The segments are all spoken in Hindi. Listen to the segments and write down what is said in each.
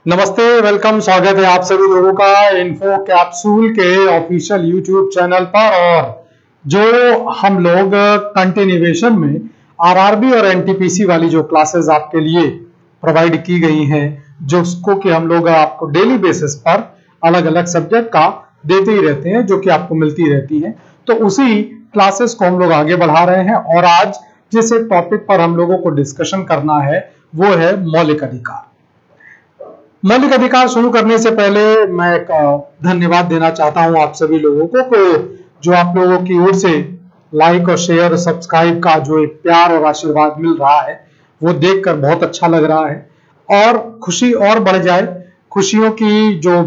नमस्ते, वेलकम, स्वागत है आप सभी लोगों का इन्फो कैप्सूल के ऑफिशियल यूट्यूब चैनल पर। और जो हम लोग कंटिन्यूएशन में आरआरबी और एनटीपीसी वाली जो क्लासेस आपके लिए प्रोवाइड की गई हैं, जो उसको कि हम लोग आपको डेली बेसिस पर अलग अलग सब्जेक्ट का देते ही रहते हैं, जो कि आपको मिलती रहती है, तो उसी क्लासेस को हम लोग आगे बढ़ा रहे हैं। और आज जिस टॉपिक पर हम लोगों को डिस्कशन करना है वो है मौलिक अधिकार। मौलिक अधिकार शुरू करने से पहले मैं एक धन्यवाद देना चाहता हूं आप सभी लोगों को जो आप लोगों की ओर से लाइक और शेयर और सब्सक्राइब का जो एक प्यार और आशीर्वाद मिल रहा है वो देखकर बहुत अच्छा लग रहा है। और खुशी और बढ़ जाए, खुशियों की जो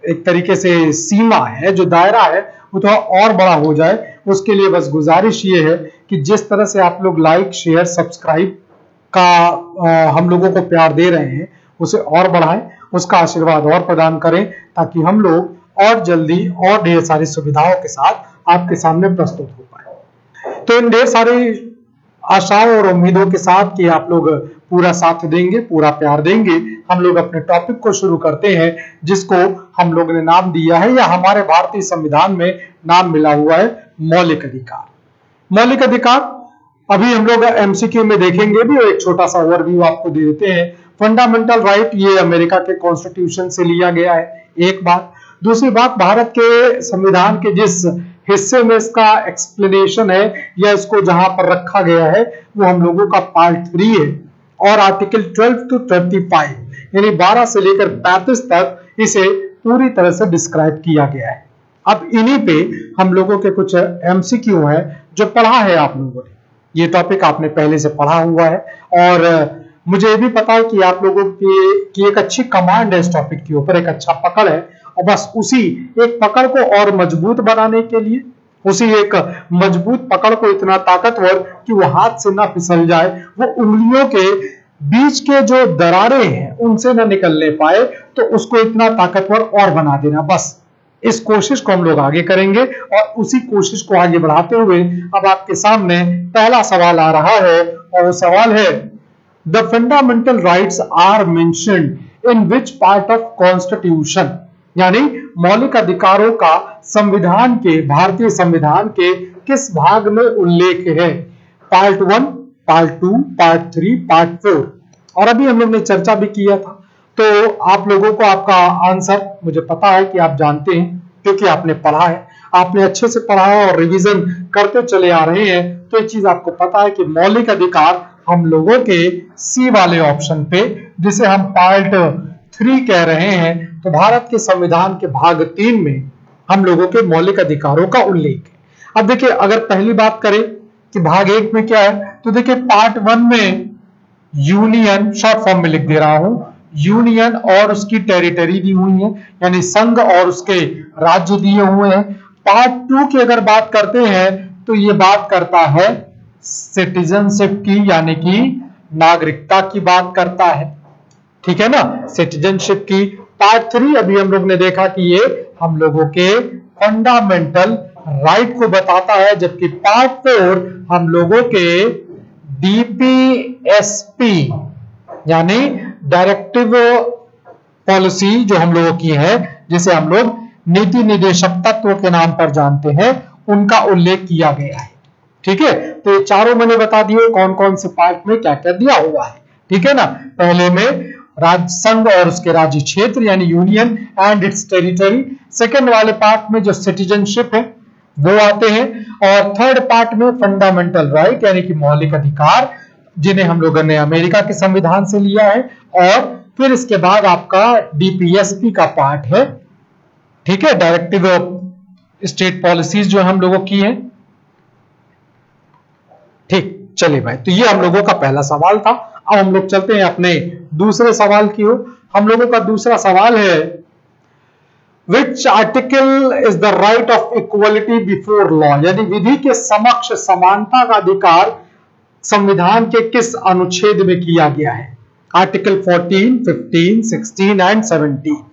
एक तरीके से सीमा है, जो दायरा है, वो थोड़ा और बड़ा हो जाए, उसके लिए बस गुजारिश ये है कि जिस तरह से आप लोग लाइक शेयर सब्सक्राइब का हम लोगों को प्यार दे रहे हैं उसे और बढ़ाएं, उसका आशीर्वाद और प्रदान करें, ताकि हम लोग और जल्दी और ढेर सारी सुविधाओं के साथ आपके सामने प्रस्तुत हो पाए। तो इन ढेर सारी आशाओं और उम्मीदों के साथ कि आप लोग पूरा साथ देंगे, पूरा प्यार देंगे, हम लोग अपने टॉपिक को शुरू करते हैं, जिसको हम लोग ने नाम दिया है या हमारे भारतीय संविधान में नाम मिला हुआ है मौलिक अधिकार। मौलिक अधिकार अभी हम लोग एमसीक्यू में देखेंगे भी, एक छोटा सा ओवरव्यू आपको दे देते हैं। फंडामेंटल राइट ये अमेरिका के कॉन्स्टिट्यूशन से लिया गया है, एक बात। दूसरी बात, भारत के संविधान के जिस हिस्से में इसका एक्सप्लेनेशन है या इसको जहां पर रखा गया है वो हम लोगों का पार्ट 3 है। और आर्टिकल 12 to 35 यानी 12 से लेकर 35 तक इसे पूरी तरह से डिस्क्राइब किया गया है। अब इन्हीं पे हम लोगों के कुछ एमसीक्यू है जो पढ़ा है आप लोगों ने, ये टॉपिक आपने पहले से पढ़ा हुआ है। और मुझे ये भी पता है कि आप लोगों की एक अच्छी कमांड है इस टॉपिक के ऊपर, एक अच्छा पकड़ है। और बस उसी एक पकड़ को और मजबूत बनाने के लिए, उसी एक मजबूत पकड़ को इतना ताकतवर कि वो हाथ से ना फिसल जाए, वो उंगलियों के बीच के जो दरारें हैं उनसे ना निकलने पाए, तो उसको इतना ताकतवर और बना देना। बस इस कोशिश को हम लोग आगे करेंगे और उसी कोशिश को आगे बढ़ाते हुए अब आपके सामने पहला सवाल आ रहा है। और वो सवाल है, the fundamental rights are mentioned in which part of constitution, यानी मौलिक अधिकारों का संविधान के, भारतीय संविधान के किस भाग में उल्लेख है? Part 1, part 2, part 3, part 4। और अभी हम लोग ने चर्चा भी किया था, तो आप लोगों को आपका आंसर मुझे पता है कि आप जानते हैं, क्योंकि आपने पढ़ा है, आपने अच्छे से पढ़ा है और रिवीजन करते चले आ रहे हैं। तो ये चीज आपको पता है कि मौलिक अधिकार हम लोगों के सी वाले ऑप्शन पे, जिसे हम पार्ट 3 कह रहे हैं, तो भारत के संविधान के भाग 3 में हम लोगों के मौलिक अधिकारों का उल्लेख है। अब देखिए, अगर पहली बात करें कि भाग 1 में क्या है, तो देखिए पार्ट 1 में यूनियन, शॉर्ट फॉर्म में लिख दे रहा हूं, यूनियन और उसकी टेरिटरी दी हुई है, यानी संघ और उसके राज्य दिए हुए हैं। पार्ट 2 की अगर बात करते हैं तो ये बात करता है सिटीजनशिप की, यानी कि नागरिकता की बात करता है, ठीक है ना, सिटीजनशिप की। पार्ट 3 अभी हम लोग ने देखा कि ये हम लोगों के फंडामेंटल राइट को बताता है, जबकि पार्ट 4 हम लोगों के डीपीएसपी यानी डायरेक्टिव पॉलिसी जो हम लोगों की है, जिसे हम लोग नीति निदेशक तत्व के नाम पर जानते हैं, उनका उल्लेख किया गया है। ठीक है, तो ये चारों मैंने बता दिए कौन कौन से पार्ट में क्या क्या दिया हुआ है, ठीक है ना। पहले में राज्य, संघ और उसके राज्य क्षेत्र यानी union and it's territory. Second वाले पार्ट में जो सिटीजनशिप है वो आते हैं। और थर्ड पार्ट में फंडामेंटल राइट यानी कि मौलिक अधिकार, जिन्हें हम लोगों ने अमेरिका के संविधान से लिया है। और फिर इसके बाद आपका डीपीएसपी का पार्ट है, ठीक है, डायरेक्टिव स्टेट पॉलिसीज जो हम लोगों की है। ठीक, चलिए भाई, तो ये हम लोगों का पहला सवाल था। अब हम लोग चलते हैं अपने दूसरे सवाल की ओर। हम लोगों का दूसरा सवाल है, which article is the right of equality before law, यानी विधि के समक्ष समानता का अधिकार संविधान के किस अनुच्छेद में किया गया है? Article 14, 15, 16 and 17।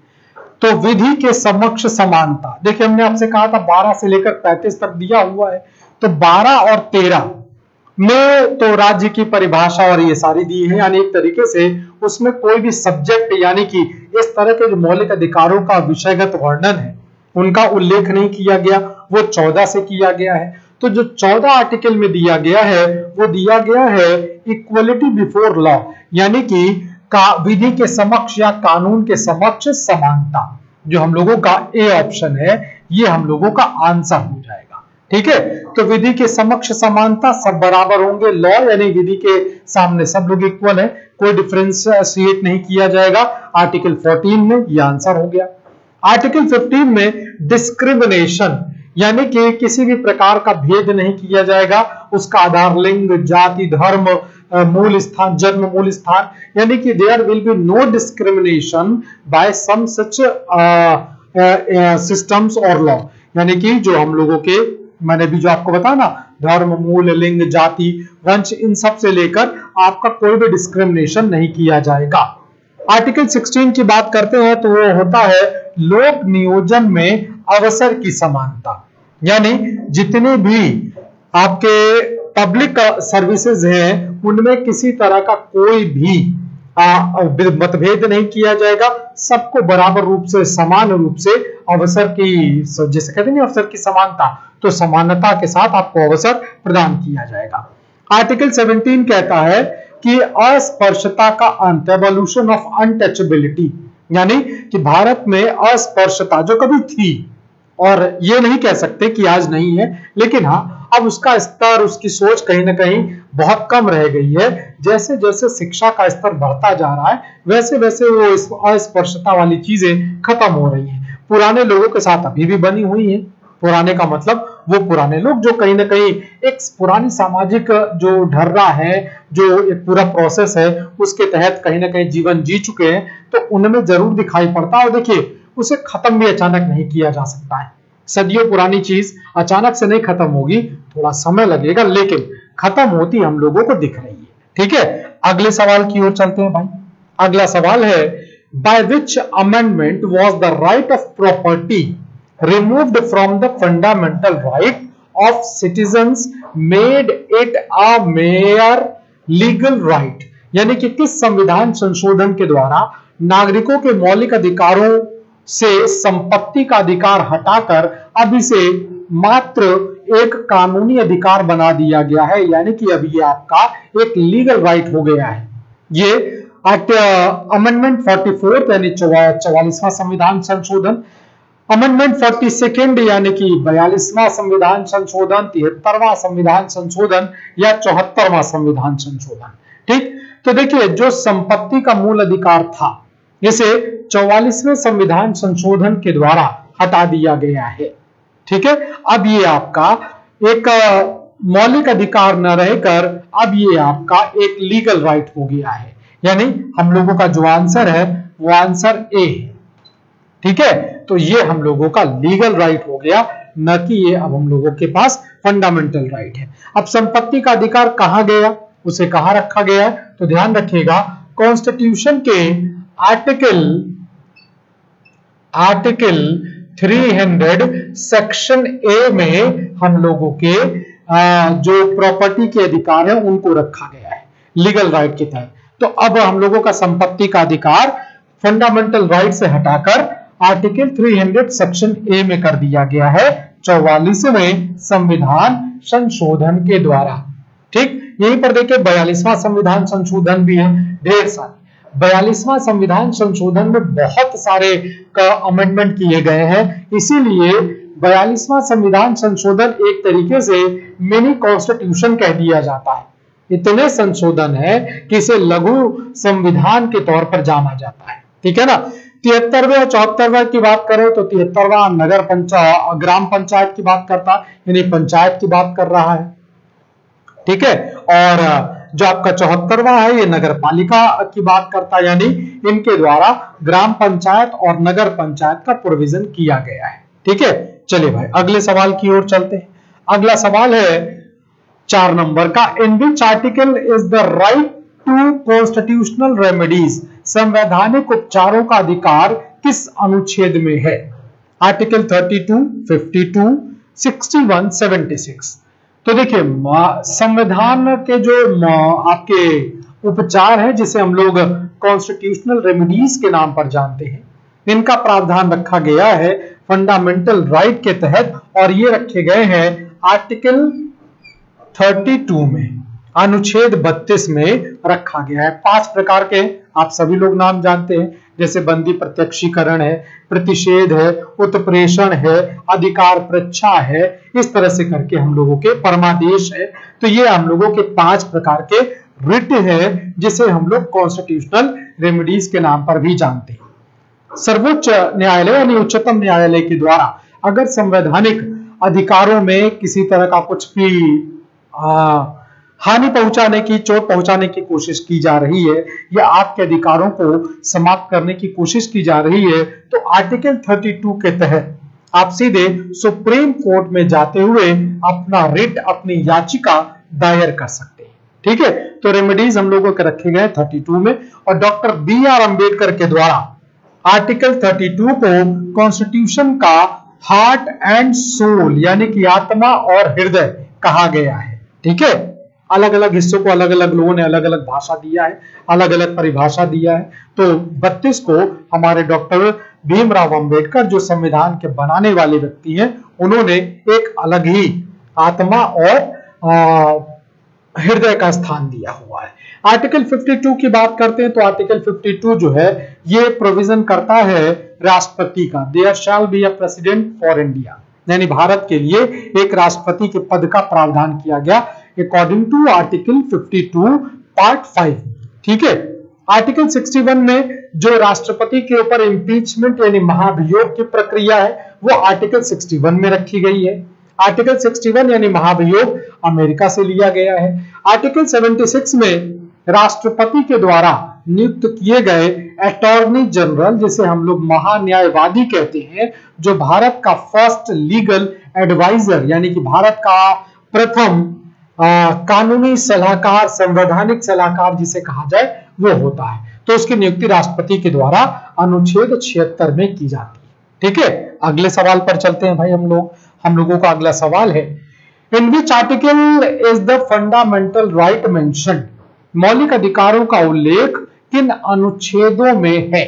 तो विधि के समक्ष समानता, देखिए हमने आपसे कहा था 12 से लेकर 35 तक दिया हुआ है, तो 12 और 13 में तो राज्य की परिभाषा और ये सारी दी है, यानी एक तरीके से उसमें कोई भी सब्जेक्ट यानी कि इस तरह के जो मौलिक अधिकारों का विषयगत वर्णन है उनका उल्लेख नहीं किया गया, वो 14 से किया गया है। तो जो 14 आर्टिकल में दिया गया है वो दिया गया है इक्वलिटी बिफोर लॉ, यानी कि विधि के समक्ष या कानून के समक्ष समानता। जो हम लोगों का ए ऑप्शन है ये हम लोगों का आंसर हो जाएगा। ठीक है, तो विधि के समक्ष समानता, सब बराबर होंगे, लॉ यानी विधि के सामने सब लोग इक्वल है, कोई डिफरेंशिएट नहीं किया जाएगा। आर्टिकल 14 में ये आंसर हो गया। आर्टिकल 15 में डिस्क्रिमिनेशन यानी कि किसी भी प्रकार का भेद नहीं किया जाएगा, उसका आधार लिंग, जाति, धर्म, मूल स्थान, जन्म मूल स्थान, यानी कि there will be no discrimination by some such systems और लॉ, यानी कि जो हम लोगों के मैंने भी जो आपको बताया ना, धर्म, मूल, लिंग, जाति, वंश, इन सब से लेकर आपका कोई भी डिस्क्रिमिनेशन नहीं किया जाएगा। आर्टिकल 16 की बात करते हैं तो वो होता है लोक नियोजन में अवसर की समानता, यानी जितने भी आपके पब्लिक सर्विसेज हैं उनमें किसी तरह का कोई भी मतभेद नहीं किया जाएगा, सबको बराबर रूप से, समान रूप से अवसर की, जैसे कहते हैं अवसर की समानता, तो समानता के साथ आपको अवसर प्रदान किया जाएगा। आर्टिकल 17 कहता है कि अस्पर्शता का अंत, एवोल्यूशन ऑफ अनटचेबिलिटी, यानी कि भारत में अस्पर्शता जो कभी थी और ये नहीं कह सकते कि आज नहीं है, लेकिन हाँ अब उसका स्तर, उसकी सोच कहीं ना कहीं बहुत कम रह गई है। जैसे जैसे शिक्षा का स्तर बढ़ता जा रहा है वैसे वैसे वो अस्पर्शता वाली चीजें खत्म हो रही हैं। पुराने लोगों के साथ अभी भी बनी हुई है, पुराने का मतलब वो पुराने लोग जो कहीं ना कहीं एक पुरानी सामाजिक जो ढर्रा है, जो एक पूरा प्रोसेस है उसके तहत कहीं ना कहीं जीवन जी चुके हैं, तो उनमें जरूर दिखाई पड़ता है। और देखिए उसे खत्म भी अचानक नहीं किया जा सकता है, सदियों पुरानी चीज अचानक से नहीं खत्म होगी, थोड़ा समय लगेगा, लेकिन खत्म होती हम लोगों को दिख रही है। ठीक है, अगले सवाल की ओर चलते हैं भाई। अगला सवाल है by which amendment was the right of property removed from the fundamental right of citizens made it a mere legal right, यानी कि किस संविधान संशोधन के द्वारा नागरिकों के मौलिक अधिकारों से संपत्ति का अधिकार हटाकर अब इसे मात्र एक कानूनी अधिकार बना दिया गया है, यानी कि अब ये आपका एक लीगल राइट हो गया है। ये अमेंडमेंट 44 यानी 44वां संविधान संशोधन, अमेंडमेंट 42 यानी कि 42वां संविधान संशोधन, 73वां संविधान संशोधन या 74वां संविधान संशोधन। ठीक, तो देखिए जो संपत्ति का मूल अधिकार था इसे 44वें संविधान संशोधन के द्वारा हटा दिया गया है। ठीक है, अब ये आपका एक मौलिक अधिकार न रहकर अब ये आपका एक लीगल राइट हो गया है, यानी हम लोगों का जो आंसर है वो आंसर ए है। ठीक है, तो ये हम लोगों का लीगल राइट हो गया, न कि ये अब हम लोगों के पास फंडामेंटल राइट है। अब संपत्ति का अधिकार कहां गया, उसे कहां रखा गया, तो ध्यान रखिएगा कॉन्स्टिट्यूशन के आर्टिकल 300 सेक्शन ए में हम लोगों के जो प्रॉपर्टी के अधिकार है उनको रखा गया है लीगल राइट के तहत। तो अब हम लोगों का संपत्ति का अधिकार फंडामेंटल राइट से हटाकर आर्टिकल 300 सेक्शन ए में कर दिया गया है 44वें संविधान संशोधन के द्वारा। ठीक, यहीं पर देखिए 42वां संविधान संशोधन भी है, ढेर सारे 42वां संविधान संशोधन में बहुत सारे अमेंडमेंट किए गए हैं, इसीलिए 42वां संविधान संशोधन एक तरीके से मिनी कॉन्स्टिट्यूशन कह दिया जाता है। इतने संशोधन है कि इसे लघु संविधान के तौर पर जाना जाता है। ठीक है ना, 73वें और 74वें की बात करें तो 73वां नगर पंचायत, ग्राम पंचायत की बात करता है, यानी पंचायत की बात कर रहा है। ठीक है, और जो आपका 74वां है ये नगर पालिका की बात करता है, यानी इनके द्वारा ग्राम पंचायत और नगर पंचायत का प्रोविजन किया गया है। ठीक है, चलिए भाई अगले सवाल की ओर चलते हैं। अगला सवाल है 4 नंबर का, in which article is the right to constitutional remedies, संवैधानिक उपचारों का अधिकार किस अनुच्छेद में है? आर्टिकल 32, 52, 61, 76। तो देखिए संविधान के जो आपके उपचार है जिसे हम लोग कॉन्स्टिट्यूशनल रेमेडीज के नाम पर जानते हैं। इनका प्रावधान रखा गया है फंडामेंटल राइट के तहत और ये रखे गए हैं आर्टिकल 32 में, अनुच्छेद 32 में रखा गया है। 5 प्रकार के आप सभी लोग नाम जानते हैं, जैसे बंदी प्रत्यक्षीकरण है, प्रतिषेध है, उत्प्रेषण है, अधिकार परीक्षा है, इस तरह से करके हम लोगों के परमादेश है। तो ये हम लोगों के 5 प्रकार के रिट है जिसे हम लोग कॉन्स्टिट्यूशनल रेमेडीज के नाम पर भी जानते हैं। सर्वोच्च न्यायालय यानी उच्चतम न्यायालय के द्वारा अगर संवैधानिक अधिकारों में किसी तरह का कुछ भी हानि पहुंचाने की, चोट पहुंचाने की कोशिश की जा रही है या आपके अधिकारों को समाप्त करने की कोशिश की जा रही है, तो आर्टिकल 32 के तहत आप सीधे सुप्रीम कोर्ट में जाते हुए अपना रिट, अपनी याचिका दायर कर सकते हैं। ठीक है, तो रेमेडीज हम लोगों के रखे गए 32 में और डॉक्टर BR अम्बेडकर के द्वारा आर्टिकल 32 को कॉन्स्टिट्यूशन का हार्ट एंड सोल यानी कि आत्मा और हृदय कहा गया है। ठीक है, अलग अलग हिस्सों को अलग अलग लोगों ने अलग अलग भाषा दिया है, अलग अलग परिभाषा दिया है। तो 32 को हमारे डॉक्टर भीमराव अंबेडकर जो संविधान के बनाने वाले व्यक्ति हैं, उन्होंने एक अलग ही आत्मा और हृदय का स्थान दिया हुआ है। आर्टिकल 52 की बात करते हैं तो आर्टिकल 52 जो है ये प्रोविजन करता है राष्ट्रपति का, there shall be a president for India, यानी भारत के लिए एक राष्ट्रपति के पद का प्रावधान किया गया अकॉर्डिंग टू आर्टिकल 52 पार्ट 5। ठीक है, आर्टिकल 61 में जो राष्ट्रपति के ऊपर इम्पीचमेंट यानी महाभियोग की प्रक्रिया है वो आर्टिकल 61 में रखी गई है। आर्टिकल 61 यानी महाभियोग अमेरिका से लिया गया है। आर्टिकल 76 में राष्ट्रपति के द्वारा नियुक्त किए गए अटॉर्नी जनरल, जिसे हम लोग महान्यायवादी कहते हैं, जो भारत का फर्स्ट लीगल एडवाइजर यानी कि भारत का प्रथम कानूनी सलाहकार, संवैधानिक सलाहकार जिसे कहा जाए, वो होता है। तो उसकी नियुक्ति राष्ट्रपति के द्वारा अनुच्छेद 76 में की जाती है। ठीक है, अगले सवाल पर चलते हैं भाई। हम लोगों का अगला सवाल है, in which article is the fundamental right mentioned, मौलिक अधिकारों का उल्लेख किन अनुच्छेदों में है?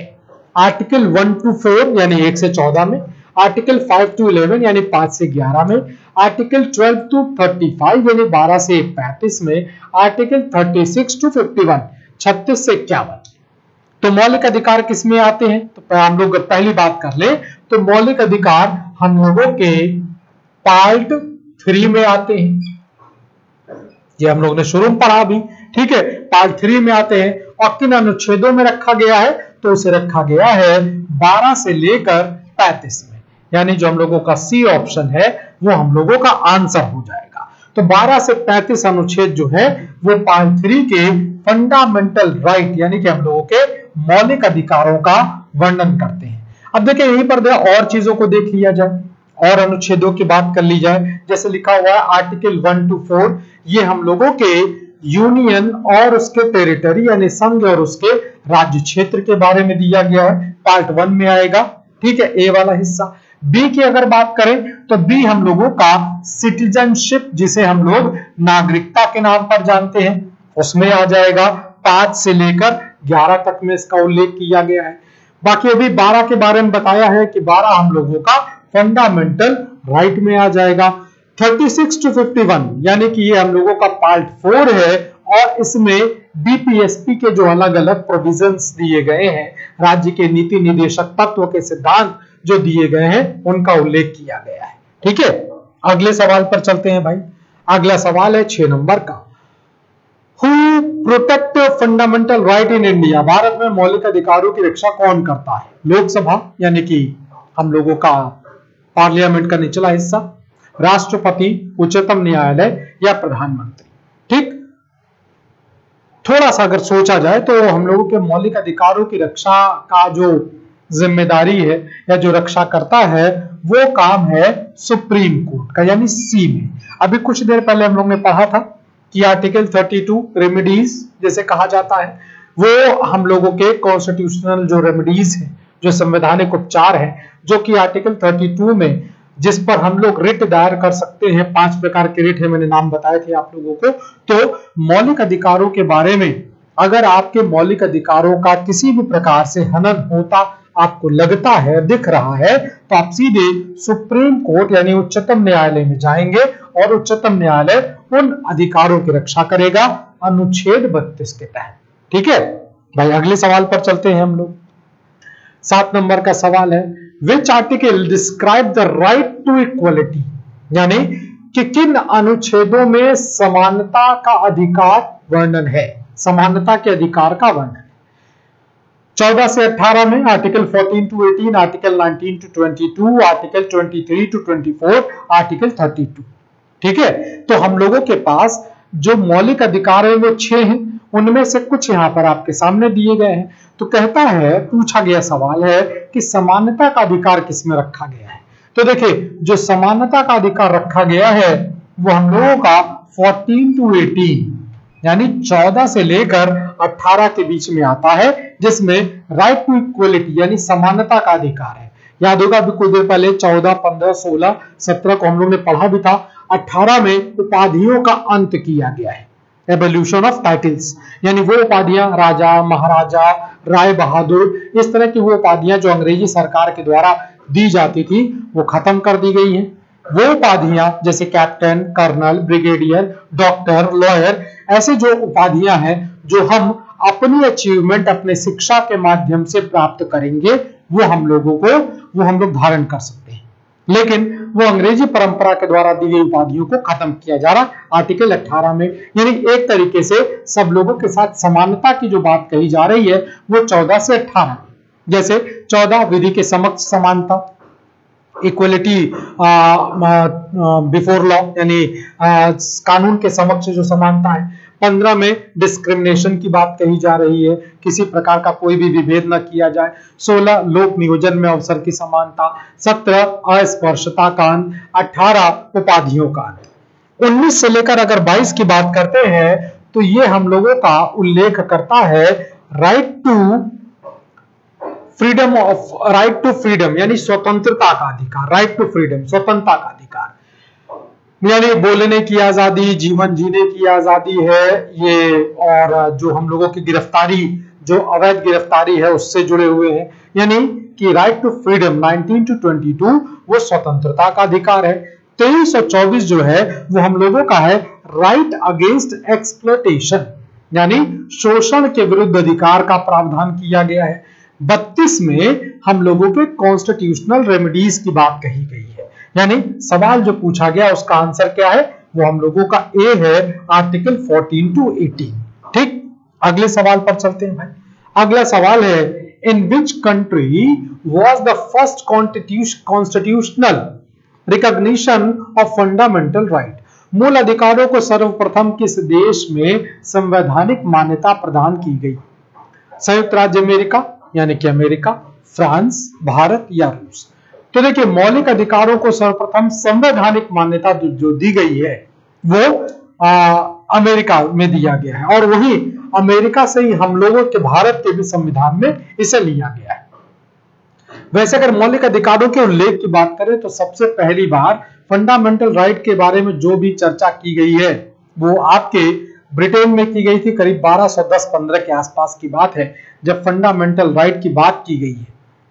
आर्टिकल 1 to 4 यानी 1 से 14 में, आर्टिकल 5 to 11 यानी 5 से 11 में, आर्टिकल 12 to 35 यानी 12 से 35 में, आर्टिकल 36 to 51 36 से 51। तो मौलिक अधिकार किस में आते हैं? तो हम लोग पहली बात कर ले तो मौलिक अधिकार हम लोगों के पार्ट 3 में आते हैं, ये हम लोग ने शुरू में पढ़ा भी। ठीक है, पार्ट 3 में आते हैं और किन अनुच्छेदों में रखा गया है? तो उसे रखा गया है 12 से लेकर 35 में, यानी जो हम लोगों का सी ऑप्शन है वो हम लोगों का आंसर हो जाएगा। तो 12 से 35 अनुच्छेद जो है वो पार्ट 3 के फंडामेंटल राइट यानी कि हम लोगों के मौलिक अधिकारों का वर्णन करते हैं। अब देखिए यहीं पर और चीजों को देख लिया जाए और अनुच्छेदों की बात कर ली जाए। जैसे लिखा हुआ है आर्टिकल 1 to 4, ये हम लोगों के यूनियन और उसके टेरिटरी यानी संघ और उसके राज्य क्षेत्र के बारे में दिया गया है, पार्ट 1 में आएगा। ठीक है, ए वाला हिस्सा। बी की अगर बात करें तो बी हम लोगों का सिटीजनशिप, जिसे हम लोग नागरिकता के नाम पर जानते हैं, उसमें आ जाएगा। 5 से लेकर 11 तक में इसका उल्लेख किया गया है। बाकी अभी 12 के बारे में बताया है कि 12 हम लोगों का फंडामेंटल राइट में आ जाएगा। 36 to 51 यानी कि ये हम लोगों का पार्ट 4 है और इसमें बीपीएसपी के जो अलग अलग प्रोविजंस दिए गए हैं, राज्य के नीति निर्देशक तत्व के सिद्धांत जो दिए गए हैं, उनका उल्लेख किया गया है। ठीक है, अगले सवाल पर चलते हैं भाई। अगला सवाल है 6 नंबर का, who protect fundamental right in India, Bharat में मौलिक अधिकारों की रक्षा कौन करता है? लोकसभा यानी कि हम लोगों का पार्लियामेंट का निचला हिस्सा, राष्ट्रपति, उच्चतम न्यायालय या प्रधानमंत्री? ठीक, थोड़ा सा अगर सोचा जाए तो हम लोगों के मौलिक अधिकारों की रक्षा का जो जिम्मेदारी है या जो रक्षा करता है वो काम है सुप्रीम कोर्ट का, यानी सी में। अभी कुछ देर पहले हम लोग ने पढ़ा था कि आर्टिकल 32 रेमेडीज जैसे कहा जाता है, वो हम लोगों के कॉन्स्टिट्यूशनल जो रेमेडीज है, जो संवैधानिक उपचार है, जो कि आर्टिकल 32 में जिस पर हम लोग रिट दायर कर सकते हैं। 5 प्रकार के रिट है, मैंने नाम बताए थे आप लोगों को। तो मौलिक अधिकारों के बारे में अगर आपके मौलिक अधिकारों का किसी भी प्रकार से हनन होता आपको लगता है, दिख रहा है, तो आप सीधे सुप्रीम कोर्ट यानी उच्चतम न्यायालय में जाएंगे और उच्चतम न्यायालय उन अधिकारों की रक्षा करेगा अनुच्छेद 32 के तहत। ठीक है भाई, अगले सवाल पर चलते हैं हम लोग। 7 नंबर का सवाल है, which article describe the right to equality, यानी कि किन अनुच्छेदों में समानता का अधिकार वर्णन है, समानता के अधिकार का वर्णन। 14 से 18 में article 14 to 18, article 19 to 22, article 23 to 24, article 32। ठीक है, तो हम लोगों के पास जो मौलिक अधिकार है वो 6 हैं, उनमें से कुछ यहां पर आपके सामने दिए गए हैं। तो कहता है, पूछा गया सवाल है कि समानता का अधिकार किसमें रखा गया है। तो देखिए, जो समानता का अधिकार रखा गया है वो हम लोगों का 14 टू 18 यानी 14 से लेकर 18 के बीच में आता है, जिसमें राइट टू इक्वलिटी यानी समानता का अधिकार है। याद होगा अभी कुछ देर पहले 14, 15, 16, 17 को हम लोग ने पढ़ा भी था। 18 में उपाधियों का अंत किया गया है, एवोल्यूशन ऑफ टाइटल्स, यानी वो उपाधियां राजा, महाराजा, राय बहादुर, इस तरह की वो उपाधियां जो अंग्रेजी सरकार के द्वारा दी जाती थी वो खत्म कर दी गई हैं। वो उपाधियां जैसे captain, colonel, brigadier, doctor, lawyer, ऐसे जो उपाधियां हैं जो हम अपनी अचीवमेंट अपने शिक्षा के माध्यम से प्राप्त करेंगे वो हम लोग धारण कर सकते हैं, लेकिन वो अंग्रेजी परंपरा के द्वारा दी गई उपाधियों को खत्म किया जा रहा आर्टिकल 18 में। यानी एक तरीके से सब लोगों के साथ समानता की जो बात कही जा रही है वो 14 से 18, जैसे 14 विधि के समक्ष समानता, इक्वलिटी बिफोर लॉ यानी कानून के समक्ष जो समानता है। 15 में डिस्क्रिमिनेशन की बात कही जा रही है, किसी प्रकार का कोई भी विभेद न किया जाए। 16 लोक नियोजन में अवसर की समानता। 17 अस्पृश्यता कांड। 18 उपाधियों का। 19 से लेकर अगर 22 की बात करते हैं तो ये हम लोगों का उल्लेख करता है राइट टू फ्रीडम यानी स्वतंत्रता का अधिकार। राइट टू फ्रीडम स्वतंत्रता का अधिकार यानी बोलने की आजादी, जीवन जीने की आजादी है ये, और जो हम लोगों की गिरफ्तारी, जो अवैध गिरफ्तारी है उससे जुड़े हुए हैं। यानी कि राइट टू फ्रीडम 19 टू 22 वो स्वतंत्रता का अधिकार है। 23 और 24 जो है वो हम लोगों का है राइट अगेंस्ट एक्सप्लॉयटेशन यानी शोषण के विरुद्ध अधिकार का प्रावधान किया गया है। 32 में हम लोगों के कॉन्स्टिट्यूशनल रेमेडीज की बात कही गई है, यानी सवाल जो पूछा गया उसका आंसर क्या है, वो हम लोगों का ए है, आर्टिकल 14 टू 18। ठीक, अगले सवाल पर चलते हैं भाई। अगला सवाल है, in which country was the first constitutional recognition of fundamental right. मूल अधिकारों को सर्वप्रथम किस देश में संवैधानिक मान्यता प्रदान की गई। संयुक्त राज्य अमेरिका यानी कि अमेरिका, फ्रांस, भारत या रूस। तो देखिए, मौलिक अधिकारों को सर्वप्रथम संवैधानिक मान्यता जो दी गई है वो अमेरिका में दिया गया है, और वही अमेरिका से ही हम लोगों के भारत के भी संविधान में इसे लिया गया है। वैसे अगर मौलिक अधिकारों के उल्लेख की बात करें तो सबसे पहली बार फंडामेंटल राइट के बारे में जो भी चर्चा की गई है वो आपके ब्रिटेन में की गई थी। करीब 1210-15 के आसपास की बात है जब फंडामेंटल राइट की बात की गई है,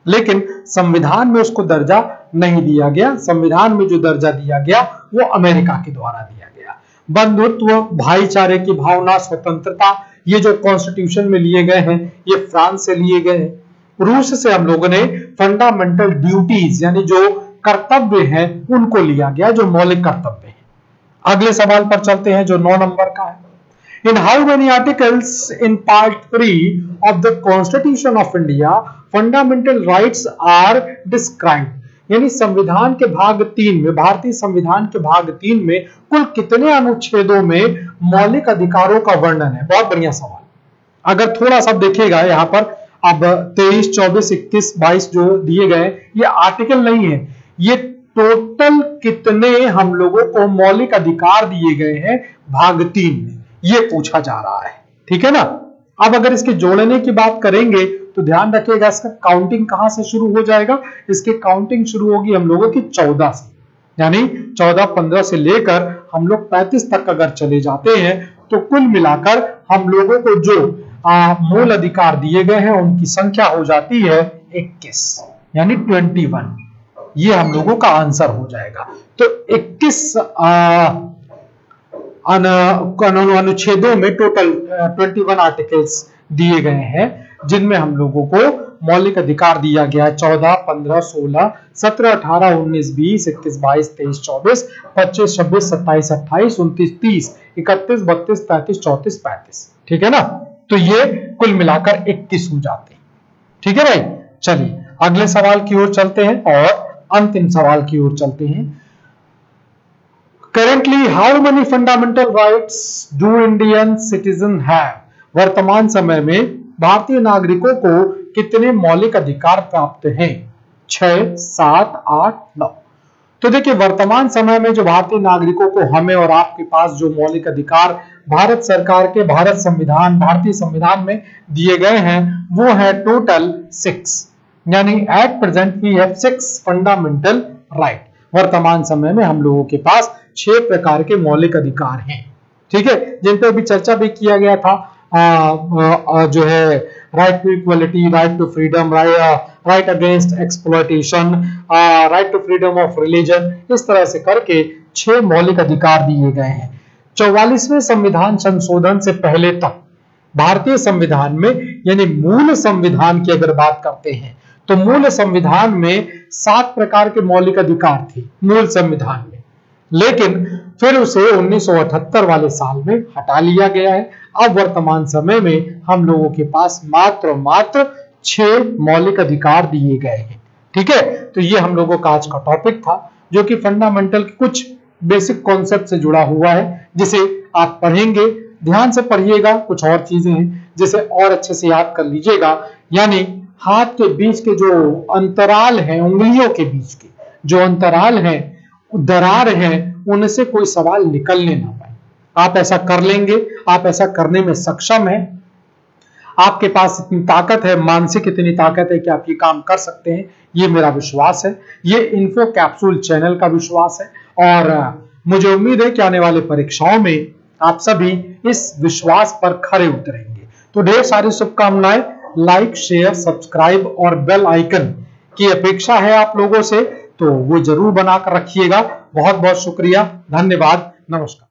लेकिन संविधान में उसको दर्जा नहीं दिया गया। संविधान में जो दर्जा दिया गया वो अमेरिका के द्वारा दिया गया। बंधुत्व, भाईचारे की भावना, स्वतंत्रता, ये जो कॉन्स्टिट्यूशन में लिए गए हैं ये फ्रांस से लिए गए हैं। रूस से हम लोगों ने फंडामेंटल ड्यूटीज यानी जो कर्तव्य हैं उनको लिया गया, जो मौलिक कर्तव्य हैं। अगले सवाल पर चलते हैं जो 9 नंबर का है। In how many articles in part 3 of the Constitution of India fundamental rights are described? यानी संविधान के भाग 3 में, भारतीय संविधान के भाग 3 में कुल कितने अनुच्छेदों में मौलिक अधिकारों का वर्णन है। बहुत बढ़िया सवाल। अगर थोड़ा सा देखिएगा यहाँ पर, अब 23, 24, 21, 22 जो दिए गए ये आर्टिकल नहीं है, ये टोटल कितने हम लोगों को मौलिक अधिकार दिए गए हैं भाग 3 में, ये पूछा जा रहा है। ठीक है ना। अब अगर इसके जोड़ने की बात करेंगे तो ध्यान रखिएगा इसका काउंटिंग कहां से शुरू हो जाएगा। इसकी काउंटिंग शुरू होगी हम लोगों की 14 से, यानी 14, 15 से लेकर हम लोग 35 तक अगर चले जाते हैं तो कुल मिलाकर हम लोगों को जो मूल अधिकार दिए गए हैं उनकी संख्या हो जाती है 21, यानी 21। ये हम लोगों का आंसर हो जाएगा। तो 21 अनुच्छेदों में टोटल 21 आर्टिकल्स दिए गए हैं, जिनमें हम लोगों को मौलिक अधिकार दिया गया है 14, 15, 16, 17, 18, 19, 20, 21, 22, 23, 24, 25, 26, 27, 28, 29, 30, 31, 32, 33, 34, 35। ठीक है ना? तो ये कुल मिलाकर 21 हो जाते हैं। ठीक है भाई, चलिए अगले सवाल की ओर चलते हैं और अंतिम सवाल की ओर चलते हैं। Currently how many fundamental rights do Indian citizen have? वर्तमान समय में भारतीय नागरिकों को कितने मौलिक अधिकार प्राप्त हैं? 6, 7, 8, 9। तो देखिए, वर्तमान समय में जो भारतीय नागरिकों को, हमें और आपके पास जो मौलिक अधिकार भारत सरकार के भारतीय संविधान में दिए गए हैं, वो है टोटल 6, यानी at present we have 6 fundamental right. वर्तमान समय में हम लोगों के पास 6 प्रकार के मौलिक अधिकार हैं। ठीक है, जिन पर भी चर्चा भी किया गया था, जो है right to equality, right to freedom, right against exploitation, right to freedom of religion, इस तरह से करके 6 मौलिक अधिकार दिए गए हैं। 44वें संविधान संशोधन से पहले तक भारतीय संविधान में, यानी मूल संविधान की अगर बात करते हैं, तो मूल संविधान में 7 प्रकार के मौलिक अधिकार थे मूल संविधान में, लेकिन फिर उसे 1978 वाले साल में हटा लिया गया है। अब वर्तमान समय में हम लोगों के पास मात्र 6 मौलिक अधिकार दिए गए हैं। ठीक है, तो ये हम लोगों का आज का टॉपिक था, जो कि फंडामेंटल कुछ बेसिक कॉन्सेप्ट से जुड़ा हुआ है, जिसे आप पढ़ेंगे, ध्यान से पढ़िएगा। कुछ और चीजें हैं जिसे और अच्छे से याद कर लीजिएगा, यानी हाथ के बीच के जो अंतराल हैं, उंगलियों के बीच के जो अंतराल हैं, दरार हैं, उनसे कोई सवाल निकलने ना पाए। आप ऐसा कर लेंगे, आप ऐसा करने में सक्षम हैं, आपके पास इतनी ताकत है, मानसिक इतनी ताकत है कि आप ये काम कर सकते हैं। ये मेरा विश्वास है, ये इन्फो कैप्सूल चैनल का विश्वास है, और मुझे उम्मीद है कि आने वाले परीक्षाओं में आप सभी इस विश्वास पर खरे उतरेंगे। तो ढेर सारी शुभकामनाएं। लाइक, शेयर, सब्सक्राइब और बेल आइकन की अपेक्षा है आप लोगों से, तो वो जरूर बनाकर रखिएगा। बहुत बहुत शुक्रिया, धन्यवाद, नमस्कार।